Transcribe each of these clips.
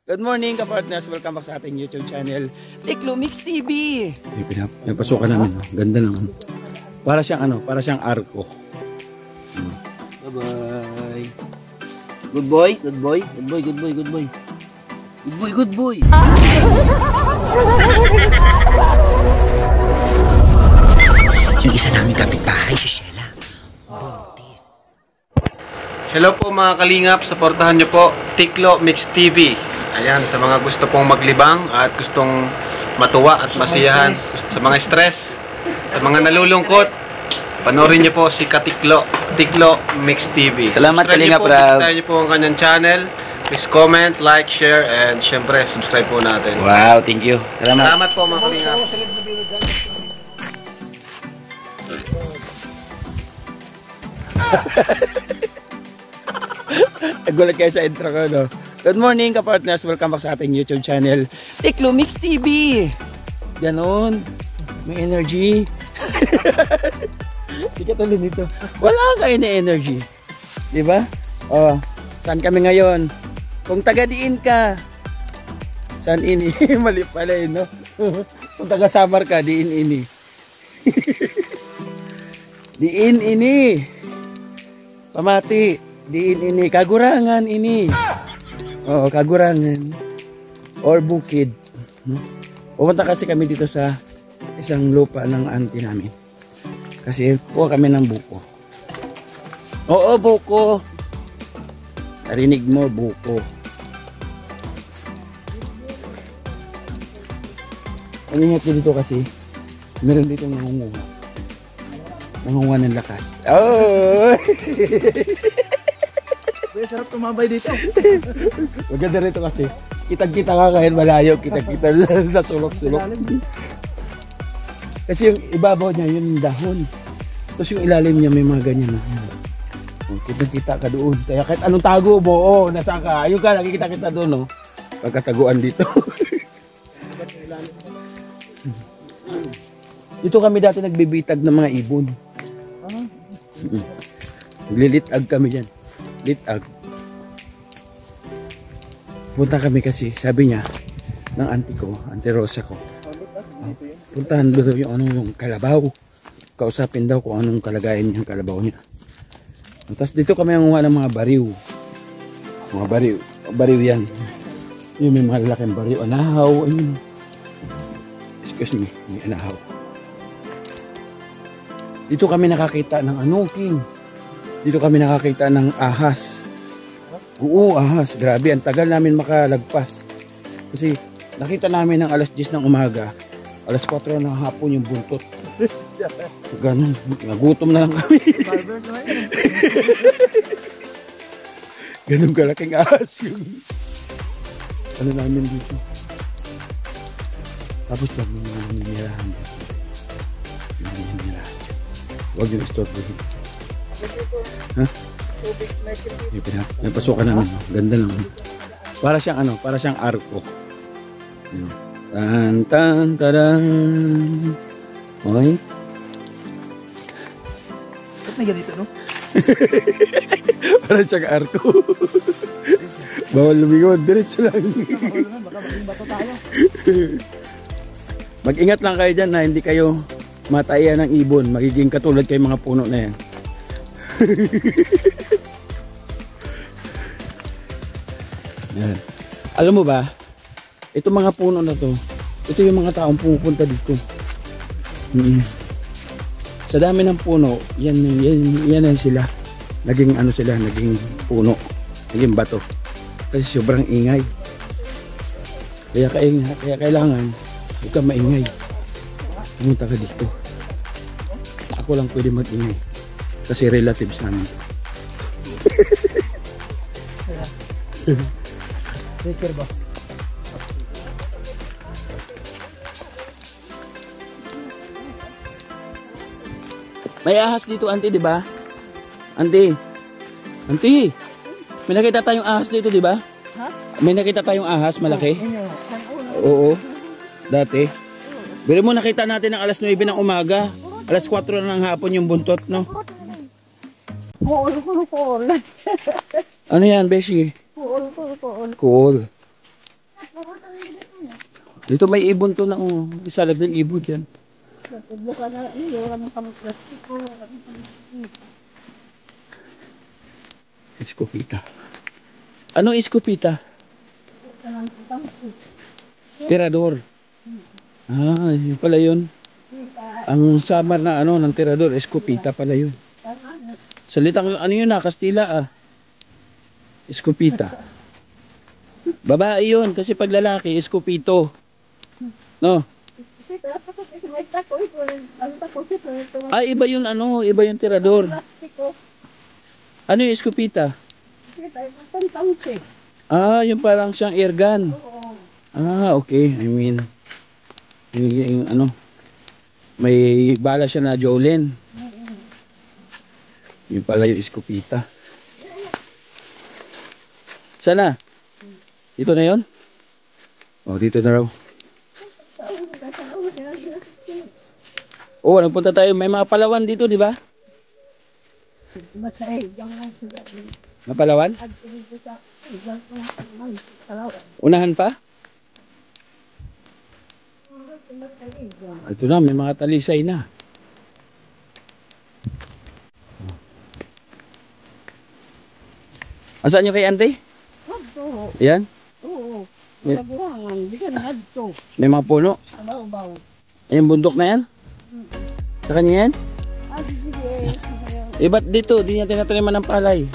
Good morning ka-partners, welcome back sa ating YouTube channel, Tiklo Mix TV. Pinapasukan namin, ganda naman. Para siyang arko. Bye-bye. Good boy, good boy, good boy, good boy, good boy. Good boy, good boy. Yung isa namin kapitbahay, si Sheila. Buntis. Hello po mga kalingap, supportahan nyo po Tiklo Mix TV. Ayan, sa mga gusto pong maglibang at gustong matuwa at masiyahan, sa mga stress, sa mga nalulungkot, panoorin nyo po si Katiklo, Tiklo Mix TV. Salamat kalingap, Rab. Subscribe nyo po ang kanyang channel. Please comment, like, share, and syempre subscribe po natin. Wow, thank you. Salamat po mga kalingap. Nagulat kayo sa intro ko, no? Good morning ka-partners, welcome back sa ating YouTube channel, Tiklo Mix TV. Ganon, may energy. Hindi ka tuloy nito. Wala kayo na energy, diba? Oh, saan kami ngayon? Kung taga-diin ka, saan ini? Mali pala yun, no? Kung taga-Samar ka, diin ini. Diin ini. Pamati, diin ini. Kagurangan ini. Oo, Kagurangan. Or Bukid. Pumunta kasi kami dito sa isang lupa ng auntie namin. Kasi kuha kami ng buko. Oo, buko. Narinig mo, buko. Ang ingat ko dito kasi meron dito nangunguha. Nangunguha ng lakas. Oh! Sarap tumambay dito. Maganda rito kasi kitang-kita ka kahit malayo, kitang-kita sa sulok-sulok. Kasi yung ibabaw niya yun yung dahon. Tapos yung ilalim niya may mga ganyan na. Kitang-kita ka doon. Kaya kahit anong tago mo, oh, nasaan ka? Ayun ka, nakikita-kita doon, oh. Pagkataguan dito. Dito kami dati nagbibitag ng mga ibon. Naglilitag kami dyan. Litag. Punta kami kasi, sabi niya, ng auntie ko, Auntie Rosa ko. Puntahan doon yung kalabaw. Kausapin daw kung anong kalagayan niya, kalabaw niya. Tapos dito kami nanguha ng mga bariw. Mga bariw yan. Yung may mga lalaking bariw, anahaw, ayun. Excuse me, may anahaw. Dito kami nakakita ng King. Dito kami nakakita ng ahas. Oo, ahas. Grabe, ang tagal namin makalagpas. Kasi nakita namin ng alas 10 ng umaga, alas 4 ng hapon yung buntot. Ganun, nagutom na lang kami. Ganun kalaking ahas yung ano namin dito. Tapos lang yung mga ninirahan dito. Yung ninirahan. Huwag yung istorbohin. Ha? Pinapasukan namin. Ganda naman. Para siyang arko. Tan tan tadan. Okay? Ba't may ganito, no? Para siyang arko. Bawal lumingon. Diretso lang. Baka maging bato tayo. Mag-ingat lang kayo dyan na hindi kayo matayan ng ibon. Magiging katulad kayo mga puno na yan. Yan. Alam mo ba, itong mga puno na to, ito yung mga taong pumupunta dito. Sa dami ng puno, yan sila. Naging naging puno, naging bato. Kasi sobrang ingay. Kaya kailangan huwag kang maingay. Pumunta ka dito. Ako lang pwede mag-ingay. Kasi relatives namin. Baker ba? May ahas dito, auntie, di ba? Auntie. Auntie. May nakita tayong ahas dito, di ba? Ha? May nakita tayong ahas malaki? Oo. Dati. Pero mo nakita natin ng alas 9 ng umaga. Alas 4 na ng hapon yung buntot, no? Cool. Ano yan, Beshi? Cool. Cool. Dito may ibon to na oh. Isa lang din ibon yan. Bukan na ini orang kamu plastik ko. Eskopita. Ano eskopita? Tirador. Ah, yun pala yun. Ang samar na ano ng tirador, eskopita pala yun. Salitang ano yun na, Kastila ah. Eskopita. Babae yun, kasi pag lalaki, eskopito. No? Ah, iba yun ano, iba yung tirador. Ano yung eskopita? Ah, yung parang siyang airgun. Ah, okay. I mean, yung ano, may bala siya na Jolene. Yung pala yung eskopita. Sana? Dito na yun? Oh, dito na raw. Oh, nagpunta tayo. May mga Palawan dito, di ba? Mapalawan? Unahan pa? Ito na, may mga talisay na. Asaan nyo kay Ante? Ayan? Oo. Kagurangan, di ka na hadto. May mga puno. Baw-baw. Ayan, bundok na yan? Sa kanya yan? Ah, sige. Ba't dito? Di niya tinataniman ng palay.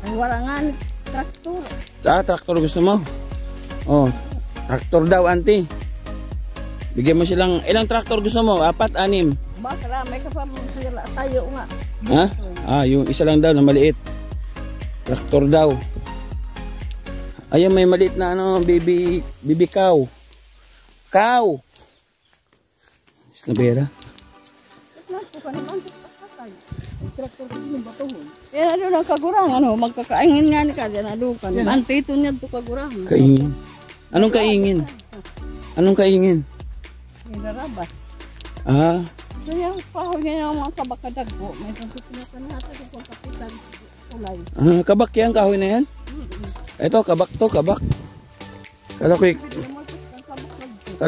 Ang warangan, traktor. Ah, traktor gusto mo? Oh, traktor daw, Ante. Bigyan mo silang, ilang traktor gusto mo? 4, 6? Baka may sila tayo nga. Ha? Ah, yung isa lang daw na maliit. Traktor daw. Ayun, may maliit na ano, baby cow. Cow! Nabera. Pero ano lang kagurangan, ho, magkakaingin nga ni ka, dyan adukan. Mantito niya ito kagurangan. Kaingin. Anong kaingin? Anong kaingin? Inarabas. Ah, So yung kahoy niya yung mga kabakadag po, may pagkukulitan natin yung kapitan kulay. kabak yan, kahoy na yan? Ito, kabak to, kabak. Kala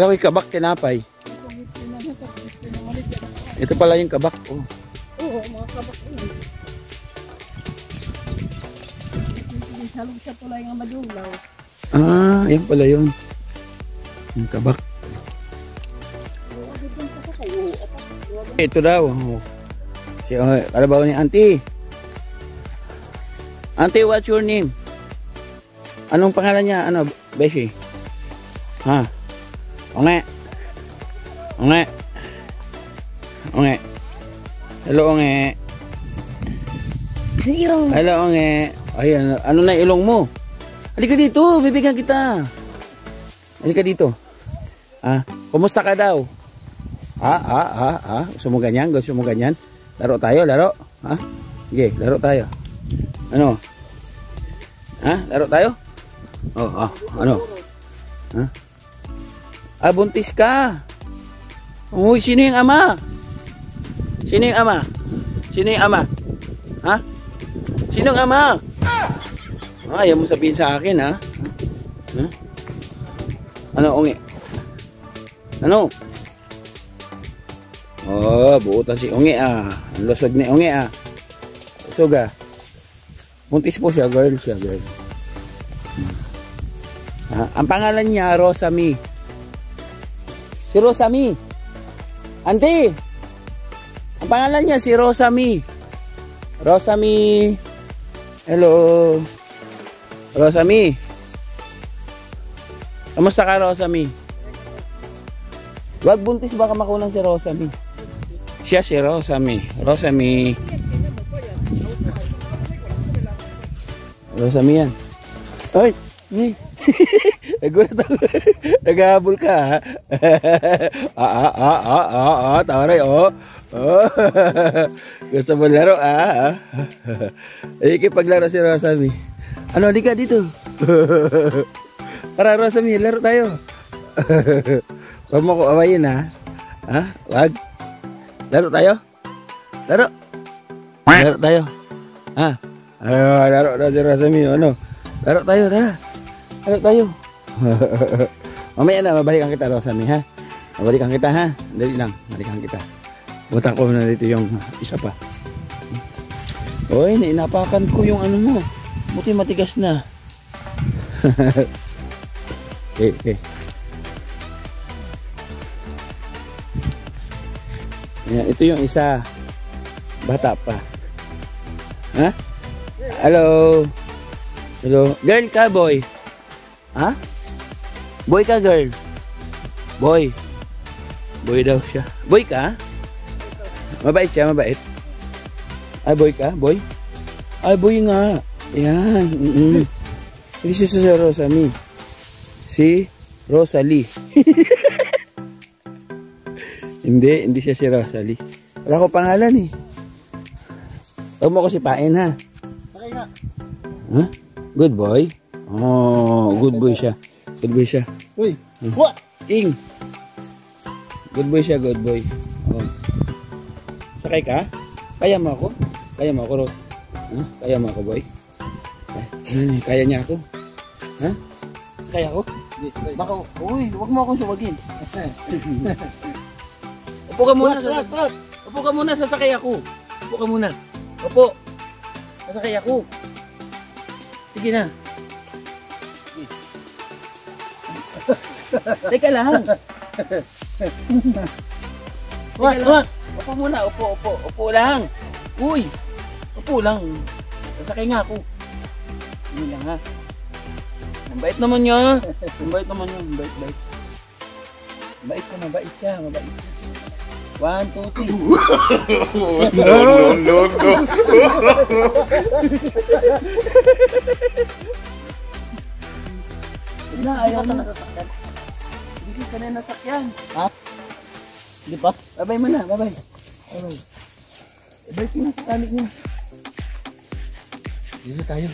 ko'y kabak tinapay. Ito pala yung kabak. Oh. Oo, mga kabak yun. Salog sa tulay nga madulaw. Ah, yan pala yun. Yung kabak. Ito daw. Oh. Kalabaw ni Auntie. Auntie, what's your name? Anong pangalan niya? Ano, Beshi? Ha? Onge. Onge. Onge. Hello, Onge. Hello, Onge. Ayan, ano na ilong mo? Halika dito, bibigyan kita. Halika dito. Ah, kumusta ka daw? Gusto mo ganyan? Gusto mo ganyan? Laro tayo, laro? Ha? Sige, laro tayo. Ano? Ha? Laro tayo? Oh, ano? Ha? Ah, buntis ka. Uy, sino yung ama? Sino yung ama? Sino yung ama? Ha? Sino yung ama? Ah, ayaw mo sabihin sa akin, ha? Ha? Ano, Ungi? Ano? Oh, buutan si Ungi, ah. Ang lusog ni Ungi, ah. Lusog, ah. Buntis po siya, girl siya, girl. Ang pangalan niya, Rosami. Si Rosami. Auntie! Ang pangalan niya, si Rosami. Rosami. Hello. Rosami. Kamusta ka, Rosami? Wag buntis, baka makunan si Rosami. Siya si Rosami. Rosami. Rosami yan. Ay! Nagulat ako. Naghahabol ka, ha? Tawaray, oh. Gusto mo laro, Ay, paglaro si Rosami. Ano, di ka dito? Para, Rosami, laro tayo. Huwag mo ko awayin, ha? Ha? Wag. Laro tayo? Laro. Laro tayo. Ha? Laro na si Rosami, ano? Laro tayo, tara. Laro tayo. Mamaya na, mabalikan kita, Rosami, ha? Mabalikan kita, ha? Dali lang, mabalikan kita. Butan ko na dito yung isa pa. Uy, inapakan ko yung ano mo. Buti matigas na. Okay. Ayan, ito yung isa. Bata pa. Ha? Hello. Hello. Girl ka, boy? Ha? Boy ka, girl? Boy. Boy daw siya. Boy ka? Mabait siya, mabait. Ay, boy ka? Boy? Ay, boy nga. Ayan. Hindi siya si Rosami. Si Rosalie. Hindi siya si Rosalie. Wala ko pangalan eh. Huwag mo ko sipain, ha? Sakay nga. Ha? Good boy? Oh, good boy siya. Good boy siya. Uy, what? King. Good boy siya, good boy. Oh. Sakay ka? Kaya mo ako? Kaya mo ako, Ro? Ha? Kaya mo ako, boy? Kaya niya ako? Ha? Kaya ako? Baka, uy, huwag mo akong sumagin. Upo ka muna. Upo ka muna, sasakay ako. Upo ka muna. Upo. Sasakay ako. Sige na. Teka lang. What? Upo muna, upo. Upo lang. Uy, upo lang. Sasakay nga ako. Hindi lang, ha. Ang bait naman niya. Ang bait naman niya. Bait. Mabait ka, mabait siya. 1, 2, 3. No. Na, ayaw na nasakyan. Hindi ka na nasakyan. Ha? Hindi pa? Babay mo na, babay. Babay ko na sa talik niya. Dito tayo.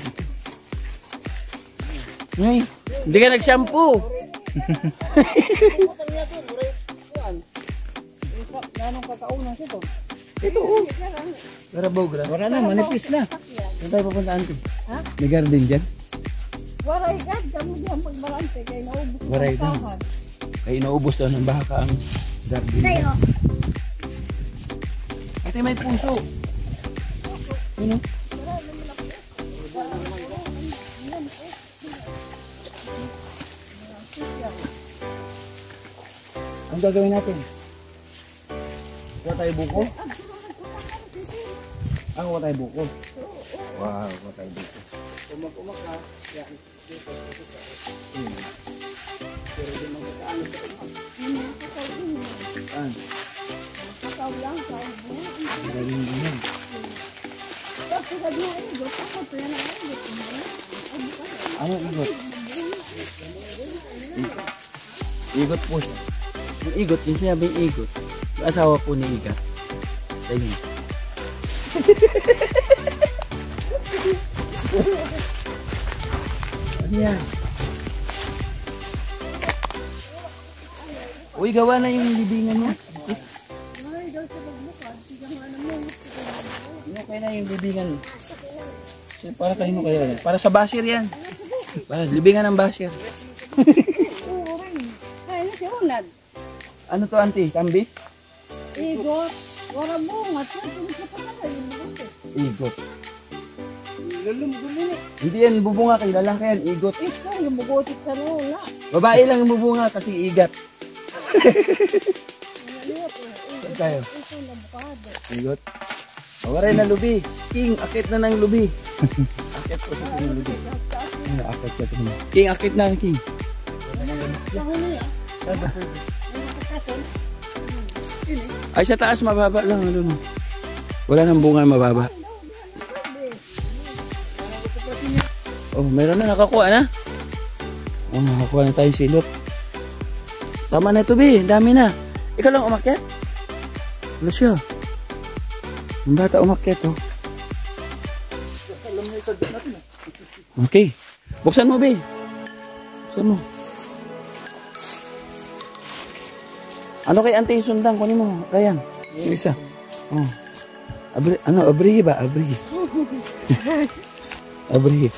Ngay, hindi ka nag-shampoo. Ito, oh. Garabogra. Wala na, manipis na. Saan tayo pupunta, auntie? Ha? May garden dyan? Waray ka, dyan mo diyan pagbalante kaya naubos ko Waray ang daw. sahod. Ay, inaubos daw ng baka ang garden dyan. Tayo. Ate, may puso. Yun, oh. Ang gagawin natin? Kuha tayo buko? Kuha tayo buko. Wow, kuha tayo buko. Umak ka. Yan. Pero di magkakaan ito. Ikaw lang sa ubo. Galing din yan. Tapos sabi mo, igot ako. Ito yan ang igot. Ano igot? Igot po siya. Yung igot, yung sinabing igot. Yung asawa po ni Igat. Ayun. Ano yan? Uy, gawa na yung libingan niya. Ay, daw sa pagbukad. Sige nga naman. Ano kaya na yung libingan? Para kanino kaya yan? Para sa basher yan. Para libingan ng basher. Oo, rin. Ay, na si Unad. Ano to, auntie? Kambis? Igot. Wala bunga. Ito sa patay. Igot. Hindi yan bubunga kay lalaki yan, igot. Ito, yung bugotit sa nula. Babae lang yung bubunga kasi igat. Saan tayo? Ito, nabukado. Igot. Mawaray na lubi. King, akit na ng lubi. Akit po sa ng lubi. Akit sa ito. King, akit na, King. Ako niya. Ano nakakason? Ay, sa taas mababa lang. Ano, no? Wala nang bunga mababa. Oh, meron na, nakakuha na. Oh, nakakuha na tayong silot. Tama na ito, Bi. Dami na. Ikaw lang umakyat? Wala siya. Ang bata umakyat, oh. Okay. Buksan mo, Bi. Buksan mo. Ano kay Auntie Sundang? Kunin mo. Ryan. Yung isa. Oh. Abrihi ba? Abrihi. Abrihi.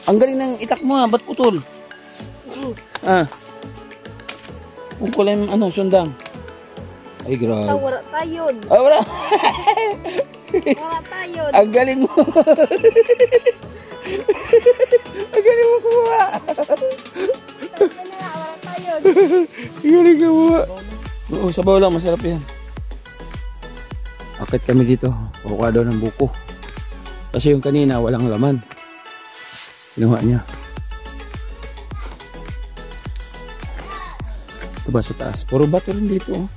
Ang galing ng itak mo, ha? Ba't putol? Ah. Kung kulay ano, sundang. Ay, grabe. Wala tayo. Ah, wala. Wala tayo. Ang galing mo. Ang galing mo kumuha. Wala tayo. Ang galing kumuha. Oo, sabaw lang. Masarap yan. Akit kami dito. Kukuha daw ng buko. Kasi yung kanina walang laman. Kinuha niya. Ito ba sa taas? Puro bato rin dito. Oh.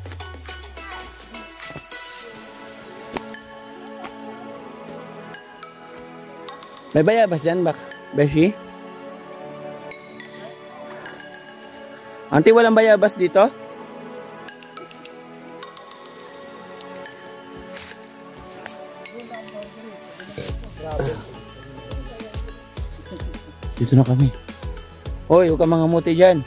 May bayabas dyan, bak? Beshi? Auntie, walang bayabas dito? Dito na kami. Hoy, huwag ka mga muti dyan.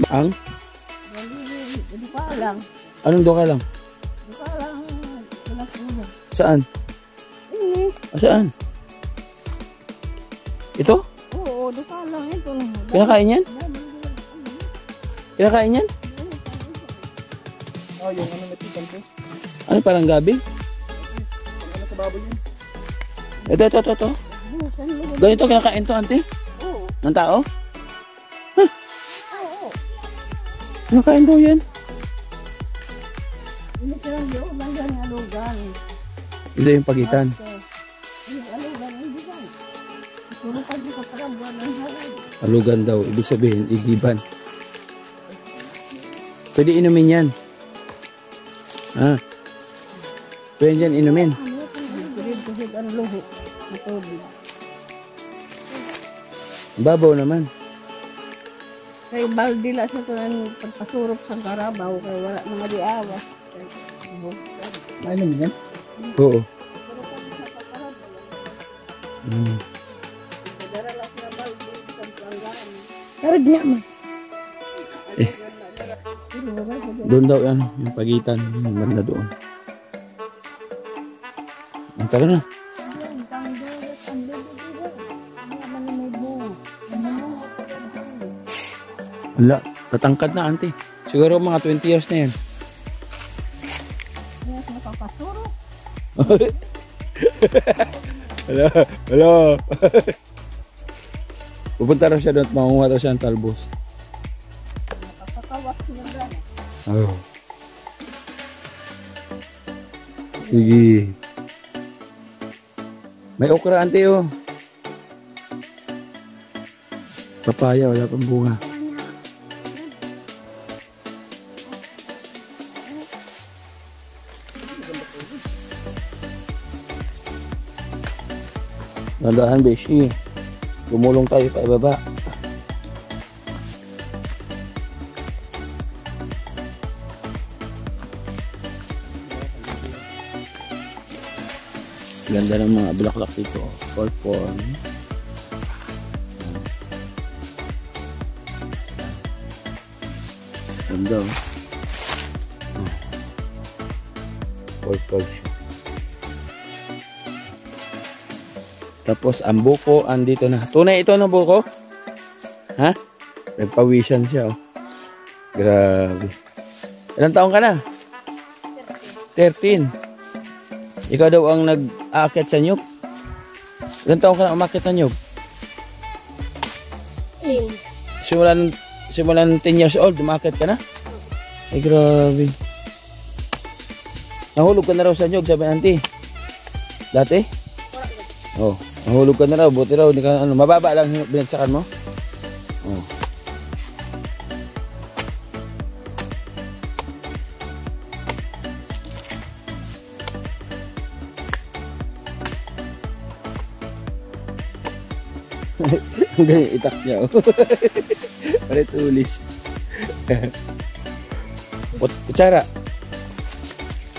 Ang? Hindi pa lang. Anong doka lang? Hindi pa lang. Saan? Ini. Saan? Ito? Oo, di pa lang ito. Kinakain yan? Kinakain yan? Oh, yung ano natitan ko. Ano parang gabi? Ano sa baboy yun? Ito. Ganito kinakain to, auntie? Oo. Ng tao? Oo. Kinakain daw yan? Ini silang yun. Nandiyan yung alugan. Ito yung pagitan. Ini alugan. Hindi ba? Puro pa di ka parang buwan ng halay. Alugan daw. Ibig sabihin, igiban. Pwede inumin yan. Ha? Pwede dyan inumin. Kuhid ang luho. Matubig. Babaw naman. Kay baldi la sa tunan pagpasurok sa karabaw. Kay wala na madiawa. Ano yan? Oo. Karad niya man. Doon daw yan. Yung pagitan. Yung banda doon. Tara na. Wala. Tatangkad na, auntie. Siguro mga 20 years na yan. Hello. Pupunta raw siya doon at makunguha raw siya ng talbos. Oh. Sige. May okra, auntie, oh. Papaya, wala pang bunga. Nandaan, Beshi. Gumulong tayo pa ibaba. Ganda ng mga bulaklak dito. Purple. Ganda, oh. Purple siya. Tapos ang buko andito na. Tunay ito na buko? Ha? Nagpawisan siya, oh. Grabe. Ilang taong ka na? 13. Ikaw daw ang nag-aakit sa nyug? Ilang taong ka na umakit sa nyug? Simulan 10 years old, umakit ka na? Ay, grabe. Nahulog ka na raw sa nyug, sabi auntie. Dati? Oh. Nahulog ka na raw, buti raw, hindi ka, ano, mababa lang binagsakan mo. Oh. Ang ganyan itak niya, oh. Pare tulis. Kutsara.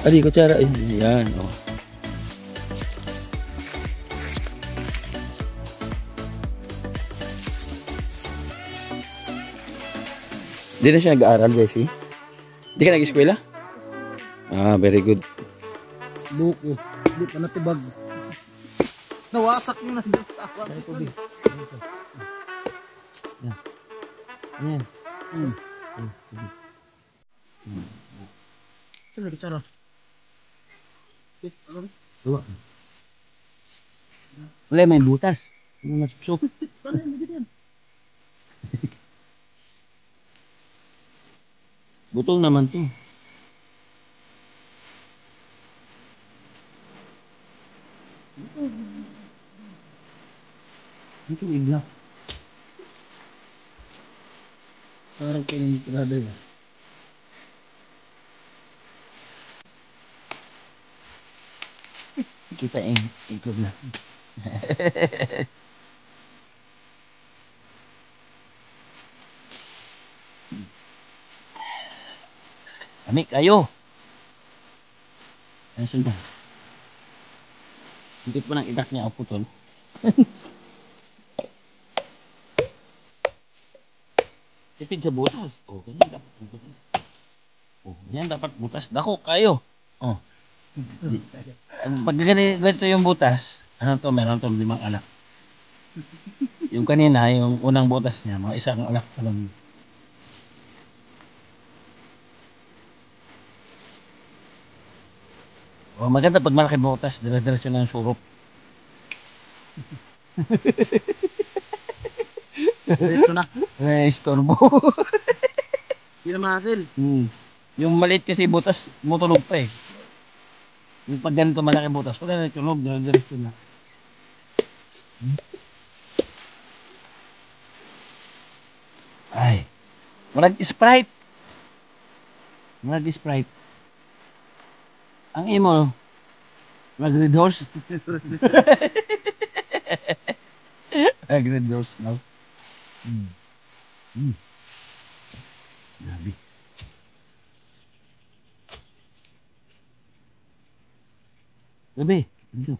Ali, kutsara. Ayan, oh. Di na siya nag-aaral, Beshi? Di ka nag-eskwela? Ah, very good. Buko. Hindi pa natibag. Nawasak yung nandun sa awan. Ayan. Saan na kutsara? Dua. Wala, may butas. May masupsop. Butong naman to. Ito igla. Parang pinagkirada yun. Kita yung ikot na. Kami kayo. Ano sundan? Hindi pa nang itak niya ako tol. Tipid sa butas. Oh, ganyan dapat butas. Oh, ganyan dapat butas. Dako kayo. Oh. Pag ganito yung butas, ano to, meron to 5 alak. Yung kanina, yung unang butas niya, mga 1 alak pa lang. Oh, maganda pag malaki butas, dire-diretso na yung surup. Diretso na. Ay, istorbo. Hindi na ma-hassle. Yung maliit kasi butas, mutulog pa eh. Yung pag ganito malaki butas, wala na tunog, dire-diretso na. Ay, Sprite. Sprite. Ang imo, mag-red horse. Red horse now. Grabe. Grabe. Ito.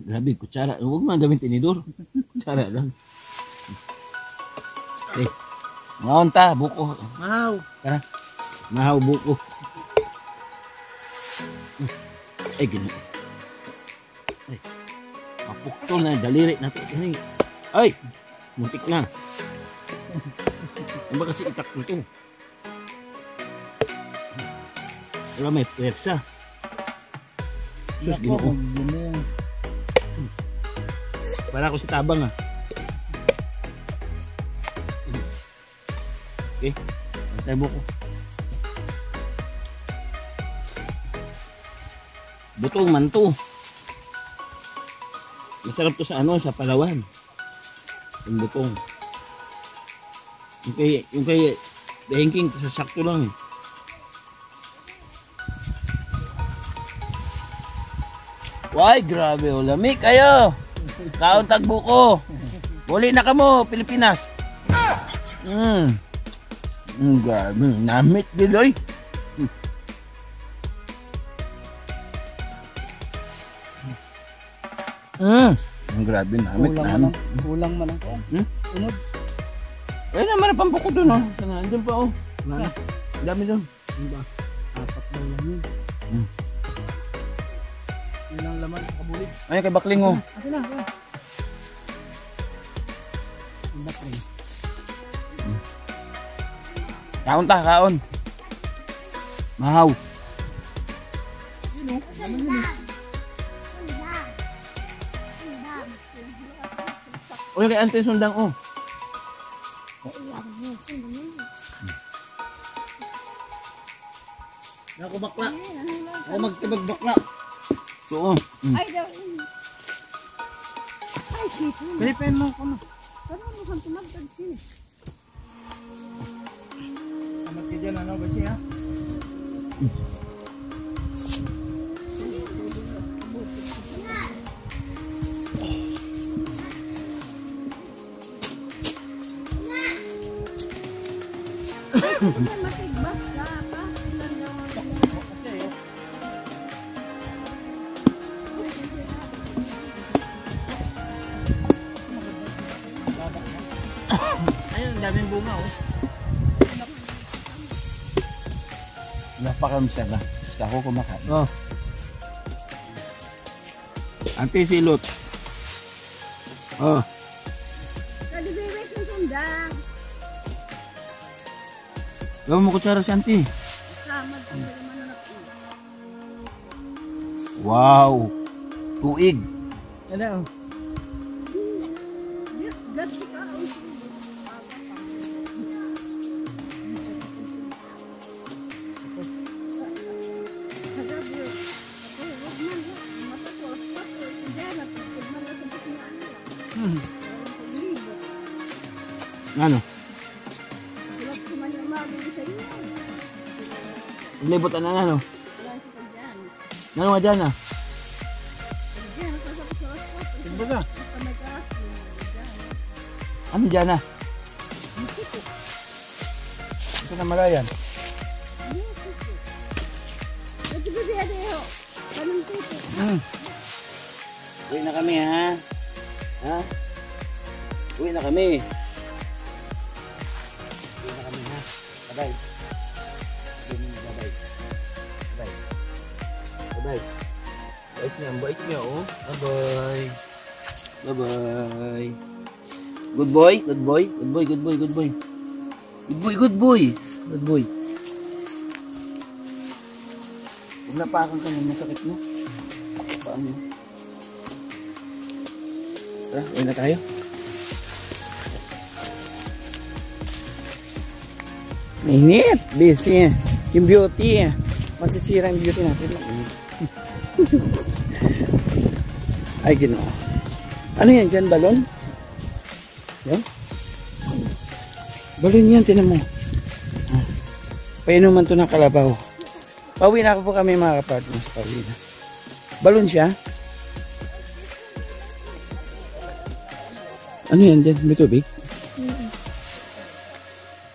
Grabe, kutsara. Huwag mo gawin tinidor. Kutsara lang. Okay. Ngaon ta, buko. Mahaw. Tara. Mahaw buko. Ay, gano'n. Ay, mapuktol na, daliri natin. Ay, muntik na. Ano ba kasi itak nito? Wala, may pwersa. Sus, ginoo. Para ako si Tabang ah. Okay, antay buko. Butong manto. Masarap to sa ano, sa Palawan. Yung butong. Yung kay dahingking, sa sakto lang eh. Why, grabe o lamig kayo. Kaon tagbuko. Buli na kamo, Pilipinas. Grabe, namit giloy. Grabe, namit na ano. Kulang man ang kuwan. Unod. Eh, naman ang pampuko doon, oh. Andun pa, oh. Dami doon. Diba? 4 daw lang yun. Yun ang laman sa kabulig. Ay, kay Bakling, oh. Akin na. Ang Bakling. Kaon ta, kaon. Mahaw. Uy, kay Ante Sundang, oh. Ako bakla. Ako magtibag bakla. So, oh. Ay, daw. Ay, sito. Pilipen mo ko na. Pero ano kang tumagdag siya? Amat ka dyan, ano ba siya? Matigbas ka pa. Ayun, ang daming bunga oh. Napakamsa na. Basta ako kumakain. Oh. Ante silot. Oh. Kalibiwit ng sundang. Gawin mo kutsara si Auntie. Samad ang naman na. Wow. Tuig. Yan na oh. Gati ka. Ano? Libutan na ano? Ano nga dyan ah? Ano ba? Ano dyan ah? Ito na malayan. Uwi na kami ha? Ha? Uwi na kami. Uwi na kami ha? Bye-bye. Bye-bye. Bye-bye. Bye-bye. Bait niya oh. Bye-bye. Bye-bye. Good boy? Good boy? Good boy, good boy, good boy. Good boy, good boy. Good boy. Huwag napakan ka na, masakit mo. Paano? Tara, uwi na tayo. Mainit. Busy. Yung beauty. Masisira yung beauty natin. Ay, Ginoo. Ano yan dyan? Balon? Yan? Balon yan, tinan mo. Painuman to ng kalabaw. Pauwi na po kami mga kapartners. Pauwi na. Balon siya? Ano yan dyan? May tubig?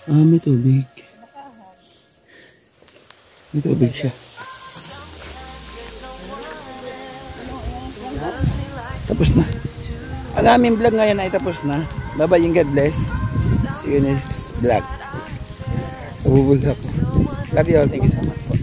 Ah, may tubig. May tubig siya. Tapos na. Ang aming vlog ngayon ay tapos na. Bye-bye and God bless. See you next vlog. Love you all. Thank you so much.